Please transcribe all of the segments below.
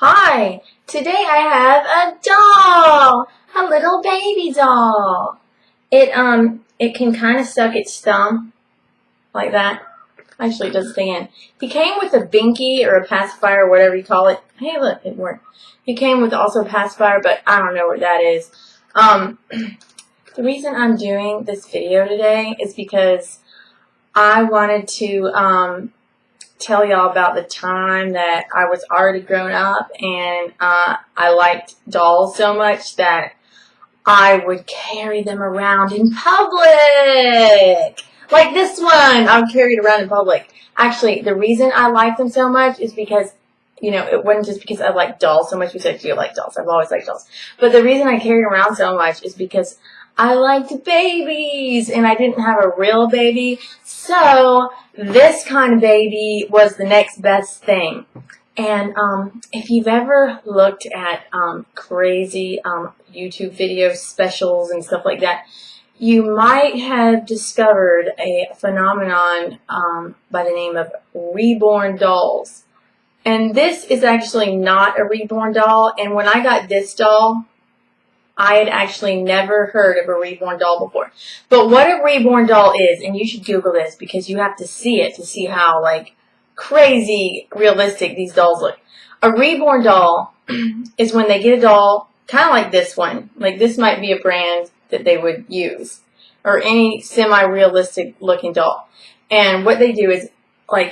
Hi, today I have a doll, a little baby doll. It can kind of suck its thumb like that. Actually, it does stand. He came with a binky or a pacifier or whatever you call it. Hey, look, it worked. He came with also a pacifier, but I don't know what that is. The reason I'm doing this video today is because I wanted to tell y'all about the time that I was already grown up and I liked dolls so much that I would carry them around in public. Like this one, I would carry it around in public. Actually, the reason I like them so much is because, it wasn't just because I like dolls so much because I do like dolls. I've always liked dolls. But the reason I carried around so much is because I liked babies and I didn't have a real baby. So this kind of baby was the next best thing. And if you've ever looked at crazy YouTube video specials and stuff like that, you might have discovered a phenomenon by the name of reborn dolls. And this is actually not a reborn doll. And when I got this doll, I had actually never heard of a reborn doll before. But what a reborn doll is, and you should Google this because you have to see it to see how, crazy realistic these dolls look. A reborn doll is when they get a doll, kind of like this one. Like, this might be a brand that they would use. Or any semi-realistic looking doll. And what they do is,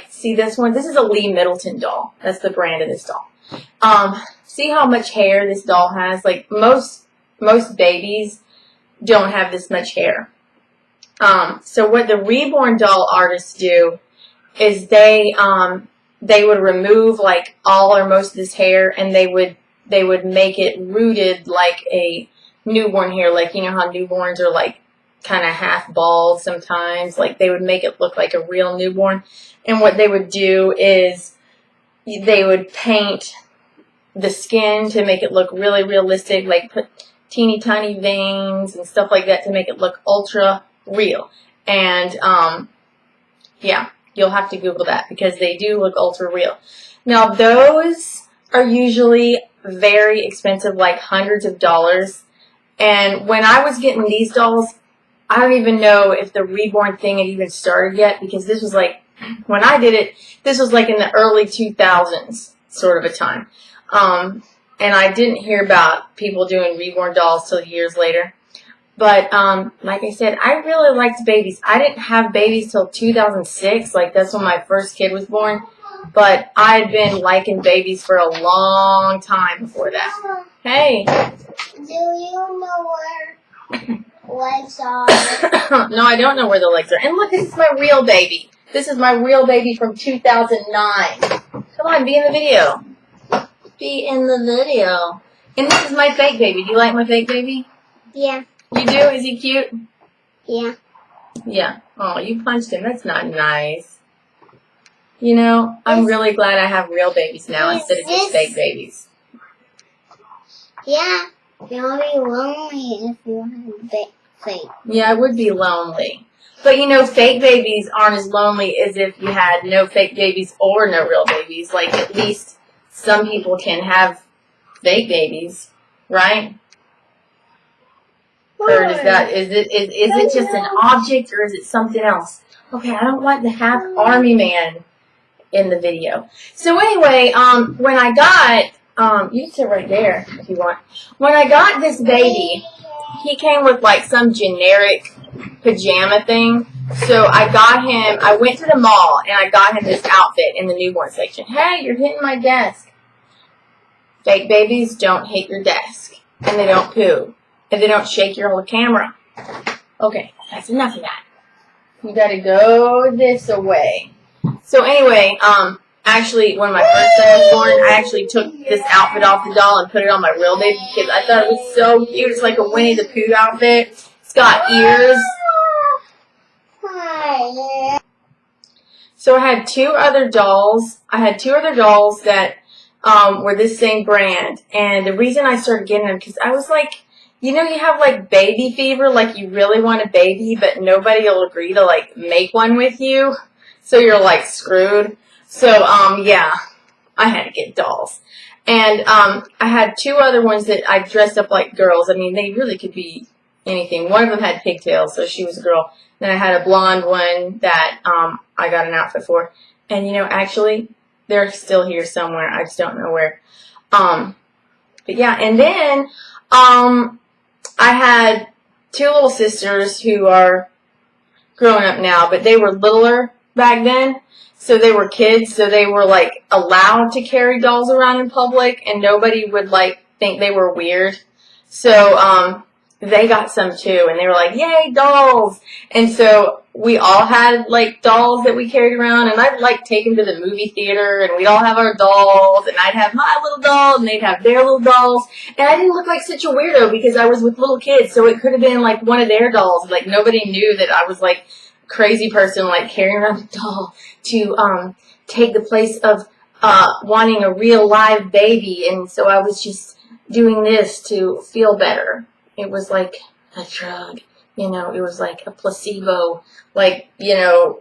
see this one? This is a Lee Middleton doll. That's the brand of this doll. See how much hair this doll has? Like, most babies don't have this much hair. So what the reborn doll artists do is they would remove all or most of this hair and they would make it rooted like a newborn hair. Like, you know how newborns are kind of half bald sometimes. Like, they would make it look like a real newborn. And what they would do is they would paint the skin to make it look really realistic, like put teeny tiny veins and stuff like that to make it look ultra real. And yeah, you'll have to Google that because they do look ultra real. Now those are usually very expensive, like hundreds of dollars. And when I was getting these dolls, I don't even know if the reborn thing had even started yet because this was when I did it, this was in the early 2000s sort of a time. And I didn't hear about people doing reborn dolls till years later. But, like I said, I really liked babies. I didn't have babies till 2006. That's when my first kid was born. But I had been liking babies for a long time before that. Hey. Do you know where legs are? No, I don't know where the legs are. And look, this is my real baby. This is my real baby from 2009. Come on, be in the video. Be in the video. And this is my fake baby. Do you like my fake baby? Yeah. You do? Is he cute? Yeah. Yeah. Oh, you punched him. That's not nice. I'm really glad I have real babies now instead of just fake babies. Yeah. You'll be lonely if you have fake. Yeah, I would be lonely. But, fake babies aren't as lonely as if you had no fake babies or no real babies. At least some people can have fake babies, right? Or is it just an object or is it something else? Okay, I don't want the half army man in the video. So anyway, when I got, you can sit right there if you want. When I got this baby, he came with some generic pajama thing. So I went to the mall and I got him this outfit in the newborn section. Hey, you're hitting my desk. Fake babies don't hit your desk. And they don't poo. And they don't shake your whole camera. Okay, that's enough of that. You gotta go this way. So anyway, actually, when my first son was born, I actually took this outfit off the doll and put it on my real baby because I thought it was so cute. It's like a Winnie the Pooh outfit. It's got ears. So I had two other dolls. That were this same brand. And the reason I started getting them, because I was you have baby fever, you really want a baby, but nobody will agree to make one with you. So you're screwed. So, yeah, I had to get dolls. And I had two other ones that I dressed up like girls. I mean, they really could be anything. One of them had pigtails, so she was a girl. Then I had a blonde one that I got an outfit for. And, you know, actually, they're still here somewhere. I just don't know where. But, yeah, and then I had two little sisters who are grown up now, but they were littler back then. So they were kids, so they were, like, allowed to carry dolls around in public, and nobody would, like, think they were weird. So, they got some too, and they were like, yay, dolls! And so we all had, like, dolls that we carried around, and I'd, like, take them to the movie theater, and we'd all have our dolls, and I'd have my little doll, and they'd have their little dolls, and I didn't look like such a weirdo because I was with little kids, so it could have been, like, one of their dolls. Like, nobody knew that I was, like, crazy person, like, carrying around a doll to take the place of wanting a real live baby. And so I was just doing this to feel better. It was like a drug, you know, it was like a placebo, like, you know,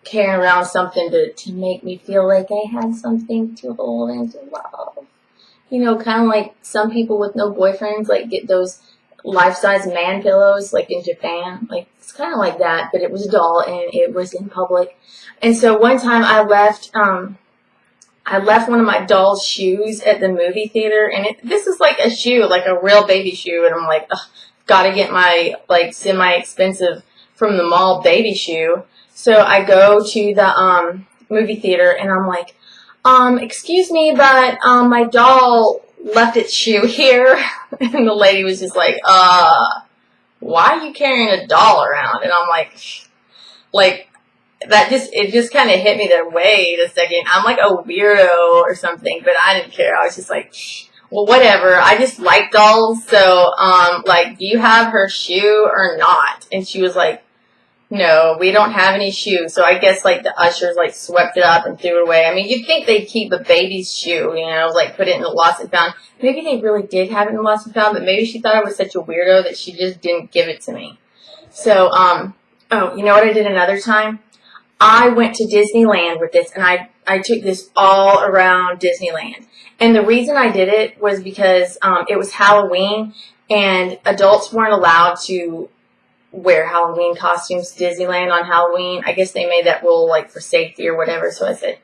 carrying around something to make me feel like I had something to hold and to love. You know, kind of like some people with no boyfriends, like, get those life-size man pillows, like in Japan. Like, it's kind of like that, but it was a doll and it was in public. And so one time I left one of my doll's shoes at the movie theater, and this is like a shoe, like a real baby shoe, and I'm like, ugh, gotta get my, like, semi-expensive from the mall baby shoe. So I go to the movie theater, and I'm like, excuse me, but my doll left its shoe here. And the lady was just like, why are you carrying a doll around? And I'm like, it just kind of hit me that, wait a second, I'm like a weirdo or something, but I didn't care. I was just like, well, whatever. I just like dolls, so, like, do you have her shoe or not? And she was like, no, we don't have any shoes. So I guess, like, the ushers, like, swept it up and threw it away. I mean, you'd think they'd keep a baby's shoe, you know, like, put it in the lost and found. Maybe they really did have it in the lost and found, but maybe she thought I was such a weirdo that she just didn't give it to me. So, oh, you know what I did another time? I went to Disneyland with this, and I took this all around Disneyland. And the reason I did it was because it was Halloween, and adults weren't allowed to wear Halloween costumes to Disneyland on Halloween. I guess they made that rule, like, for safety or whatever. So I said,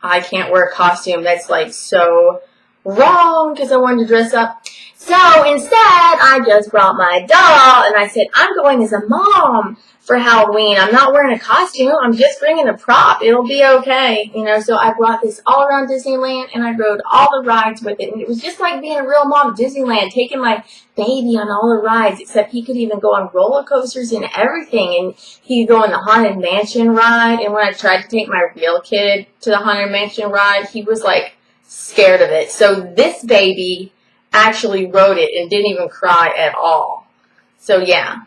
I can't wear a costume. That's, like, so wrong, because I wanted to dress up. So instead, I just brought my doll, and I said, I'm going as a mom for Halloween. I'm not wearing a costume. I'm just bringing a prop. It'll be okay. You know, so I brought this all around Disneyland, and I rode all the rides with it. And it was just like being a real mom at Disneyland, taking my baby on all the rides, except he could even go on roller coasters and everything. And he could go on the Haunted Mansion ride. And when I tried to take my real kid to the Haunted Mansion ride, he was, like, scared of it. So this baby actually rode it and didn't even cry at all. So, yeah.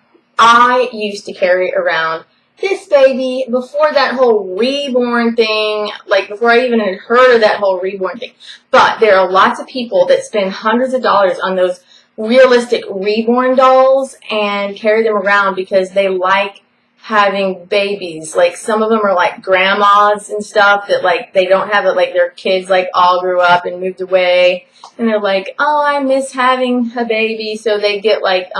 I used to carry around this baby before that whole reborn thing, like before I even had heard of that whole reborn thing. But there are lots of people that spend hundreds of dollars on those realistic reborn dolls and carry them around because they like having babies. Like, some of them are like grandmas and stuff that, like, they don't have it, like, their kids, like, all grew up and moved away. And they're like, oh, I miss having a baby. So they get, like,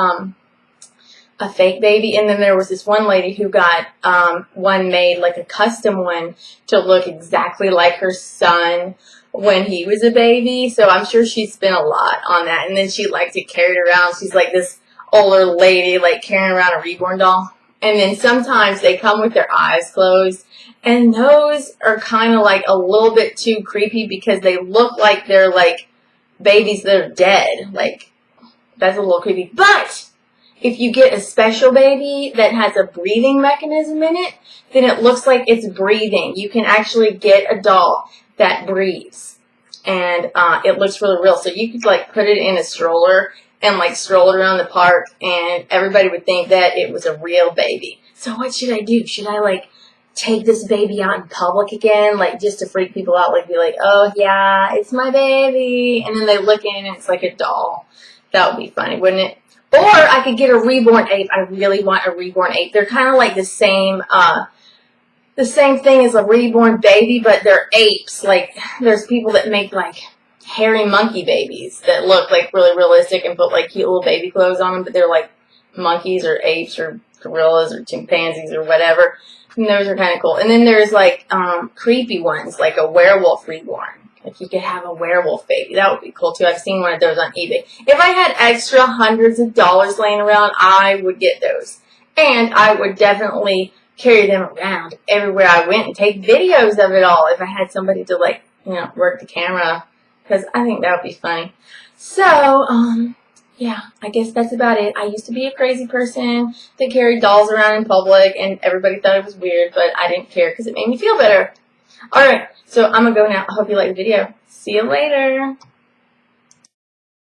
a fake baby. And then there was this one lady who got one made, like a custom one, to look exactly like her son when he was a baby. So I'm sure she spent a lot on that. And then she liked to carry it around. She's like this older lady, like, carrying around a reborn doll. And then sometimes they come with their eyes closed. And those are kind of like a little bit too creepy because they look like they're like babies that are dead. Like, that's a little creepy. But if you get a special baby that has a breathing mechanism in it, then it looks like it's breathing. You can actually get a doll that breathes. And it looks really real. So you could, like, put it in a stroller and, like, stroll it around the park, and everybody would think that it was a real baby. So what should I do? Should I, like, take this baby out in public again, like, just to freak people out, like, be like, oh, yeah, it's my baby. And then they look in and it's like a doll. That would be funny, wouldn't it? Or I could get a reborn ape. I really want a reborn ape. They're kind of like the same thing as a reborn baby, but they're apes. Like, there's people that make, like, hairy monkey babies that look like really realistic and put like cute little baby clothes on them, but they're like monkeys or apes or gorillas or chimpanzees or whatever. And those are kind of cool. And then there's like creepy ones, like a werewolf reborn. If you could have a werewolf baby, that would be cool too. I've seen one of those on eBay. If I had extra hundreds of dollars laying around, I would get those. And I would definitely carry them around everywhere I went and take videos of it all if I had somebody to, like, you know, work the camera. Because I think that would be funny. So, yeah, I guess that's about it. I used to be a crazy person that carried dolls around in public, and everybody thought it was weird, but I didn't care because it made me feel better. Alright, so I'm going to go now. I hope you liked the video. See you later.